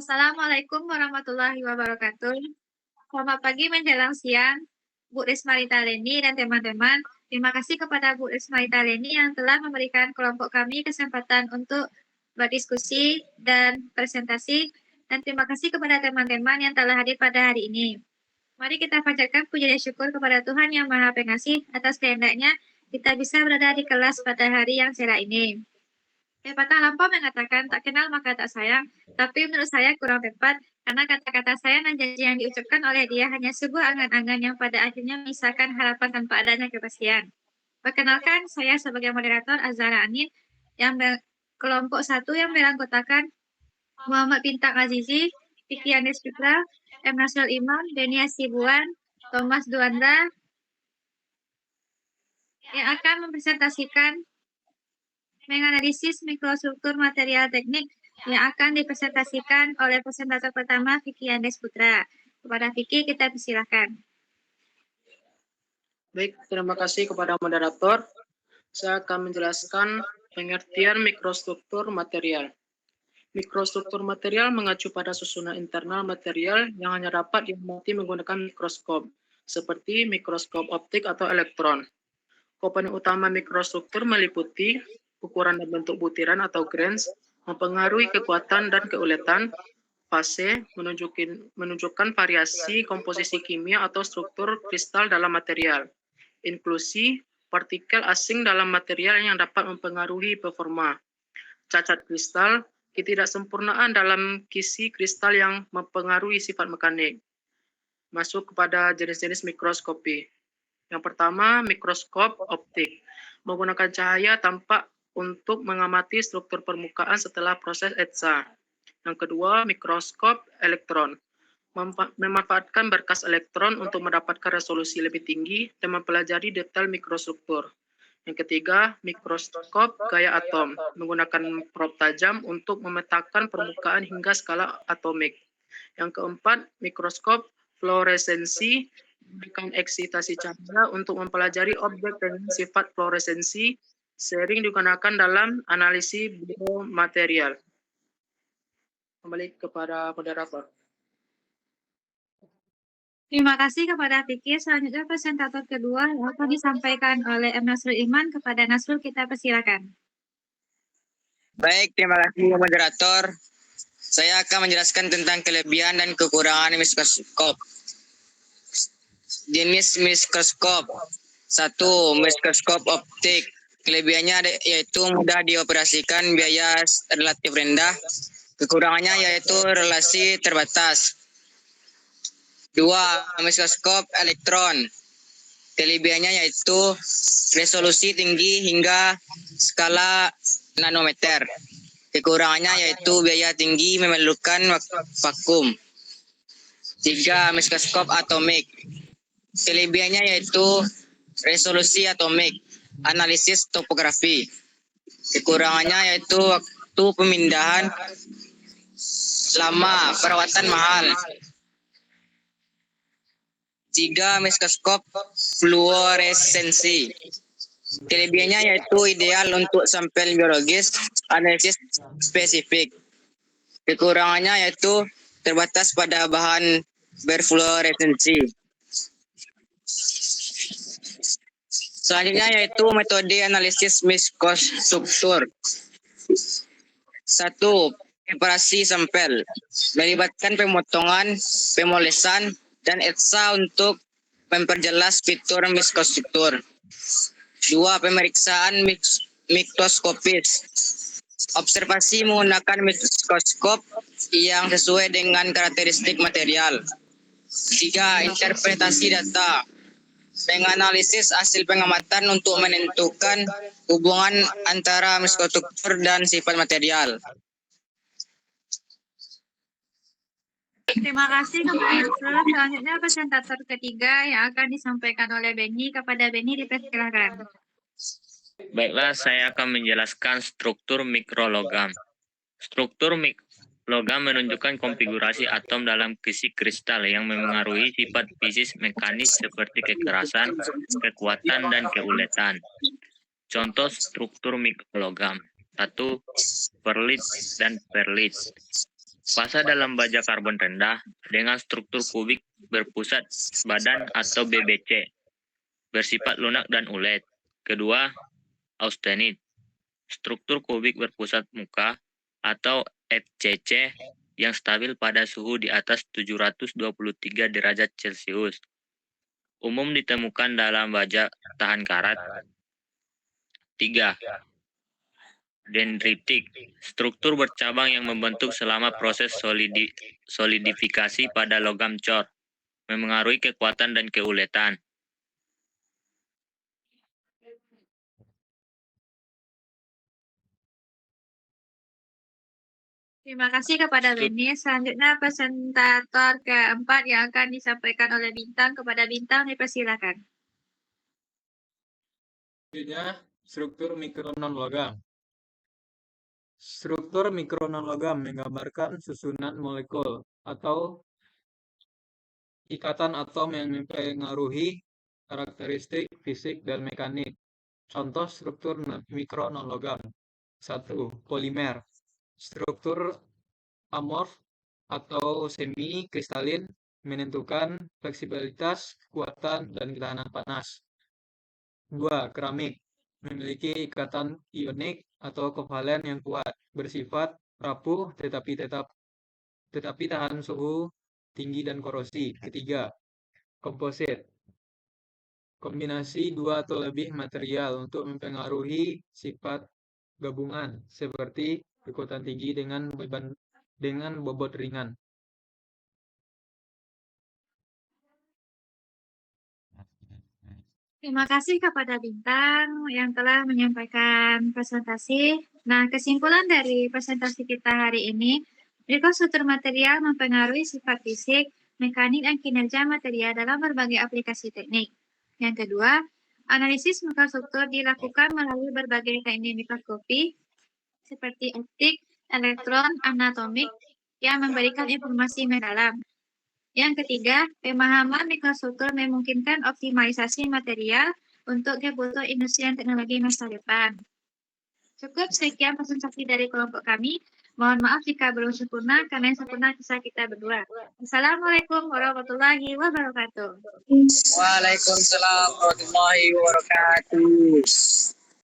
Assalamualaikum warahmatullahi wabarakatuh. Selamat pagi menjelang siang, Bu Rismarita Leni dan teman-teman. Terima kasih kepada Bu Rismarita Leni yang telah memberikan kelompok kami kesempatan untuk berdiskusi dan presentasi. Dan terima kasih kepada teman-teman yang telah hadir pada hari ini. Mari kita panjatkan puji dan syukur kepada Tuhan Yang Maha Pengasih atas kehendaknya kita bisa berada di kelas pada hari yang cerah ini. Pepatah lampau mengatakan tak kenal maka tak sayang, tapi menurut saya kurang tepat karena kata-kata sayang dan janji yang diucapkan oleh dia hanya sebuah angan-angan yang pada akhirnya menyisakan harapan tanpa adanya kepastian. Perkenalkan, saya sebagai moderator Azhara Anin yang kelompok 1 yang beranggotakan Muhammad Bintang Azizi, Vicky Andes Fitra, M. Nasrul Imam, Beni Asibuan, Thomas Duandra yang akan mempresentasikan menganalisis mikrostruktur material teknik yang akan dipresentasikan oleh presentator pertama Vicky Andes Putra. Kepada Vicky kita persilahkan. Baik, terima kasih kepada moderator. Saya akan menjelaskan pengertian mikrostruktur material. Mikrostruktur material mengacu pada susunan internal material yang hanya dapat diamati menggunakan mikroskop, seperti mikroskop optik atau elektron. Komponen utama mikrostruktur meliputi ukuran dan bentuk butiran atau grains, mempengaruhi kekuatan dan keuletan, fase, menunjukkan variasi komposisi kimia atau struktur kristal dalam material, inklusi, partikel asing dalam material yang dapat mempengaruhi performa, cacat kristal, ketidaksempurnaan dalam kisi kristal yang mempengaruhi sifat mekanik. Masuk kepada jenis-jenis mikroskopi. Yang pertama, mikroskop optik. Menggunakan cahaya tampak untuk mengamati struktur permukaan setelah proses etsa. Yang kedua, mikroskop elektron. Memanfaatkan berkas elektron untuk mendapatkan resolusi lebih tinggi dan mempelajari detail mikrostruktur. Yang ketiga, mikroskop gaya atom. Menggunakan prob tajam untuk memetakan permukaan hingga skala atomik. Yang keempat, mikroskop fluoresensi. Memberikan eksitasi cahaya untuk mempelajari objek dengan sifat fluoresensi, sering digunakan dalam analisis biomaterial. Kembali kepada moderator. Terima kasih kepada Vicky. Selanjutnya presentator kedua yang akan disampaikan oleh M. Nasrul Iman. Kepada Nasrul kita persilakan. Baik, terima kasih moderator. Saya akan menjelaskan tentang kelebihan dan kekurangan mikroskop. Jenis mikroskop. 1. Mikroskop optik. Kelebihannya yaitu mudah dioperasikan, biaya relatif rendah. Kekurangannya yaitu relasi terbatas. 2. Mikroskop elektron. Kelebihannya yaitu resolusi tinggi hingga skala nanometer. Kekurangannya yaitu biaya tinggi, memerlukan vakum. 3. Mikroskop atomik. Kelebihannya yaitu resolusi atomik, analisis topografi. Kekurangannya yaitu waktu pemindahan lama, perawatan mahal. 3. Mikroskop fluoresensi. Kelebihannya yaitu ideal untuk sampel biologis, analisis spesifik. Kekurangannya yaitu terbatas pada bahan berfluoresensi. Selanjutnya yaitu metode analisis mikrostruktur. 1. Preparasi sampel. Melibatkan pemotongan, pemolesan, dan etsa untuk memperjelas fitur mikrostruktur. 2. Pemeriksaan mikroskopis. Observasi menggunakan mikroskop yang sesuai dengan karakteristik material. 3. Interpretasi data. Menganalisis hasil pengamatan untuk menentukan hubungan antara mikrostruktur dan sifat material. Terima kasih kepada Nasrul. Selanjutnya presentator ketiga yang akan disampaikan oleh Beni. Kepada Beni dipersilakan. Baiklah, saya akan menjelaskan struktur mikrologam. Struktur logam menunjukkan konfigurasi atom dalam kisi kristal yang memengaruhi sifat fisik mekanis seperti kekerasan, kekuatan, dan keuletan. Contoh struktur mikrologam. 1. Perlit dan perlit. Fasa dalam baja karbon rendah dengan struktur kubik berpusat badan atau BBC, bersifat lunak dan ulet. Kedua, austenit, struktur kubik berpusat muka atau FCC yang stabil pada suhu di atas 723 derajat Celcius. Umum ditemukan dalam baja tahan karat. 3. Dendritik, struktur bercabang yang membentuk selama proses solidifikasi pada logam cor, memengaruhi kekuatan dan keuletan. Terima kasih kepada Leni. Selanjutnya presentator keempat yang akan disampaikan oleh Bintang kepada Bintang, dipersilakan. Selanjutnya, struktur mikro non-logam. Struktur mikro non-logam menggambarkan susunan molekul atau ikatan atom yang mempengaruhi karakteristik fisik dan mekanik. Contoh struktur mikro non-logam. 1. Polimer. Struktur amorf atau semi kristalin menentukan fleksibilitas, kekuatan, dan ketahanan panas. 2. Keramik. Memiliki ikatan ionik atau kovalen yang kuat, bersifat rapuh tetapi tahan suhu tinggi dan korosi. Ketiga, komposit. Kombinasi dua atau lebih material untuk mempengaruhi sifat gabungan seperti kekuatan tinggi dengan bobot ringan. Terima kasih kepada Bintang yang telah menyampaikan presentasi. Nah, kesimpulan dari presentasi kita hari ini, mikrostruktur material mempengaruhi sifat fisik, mekanik, dan kinerja material dalam berbagai aplikasi teknik. Yang kedua, analisis mikrostruktur dilakukan melalui berbagai teknik mikroskopi seperti optik, elektron, anatomik yang memberikan informasi mendalam. Yang ketiga, pemahaman mikrostruktur memungkinkan optimalisasi material untuk kebutuhan industri dan teknologi masa depan. Cukup sekian presentasi dari kelompok kami. Mohon maaf jika belum sempurna, karena yang sempurna kisah kita berdua. Assalamualaikum warahmatullahi wabarakatuh. Waalaikumsalam warahmatullahi wabarakatuh.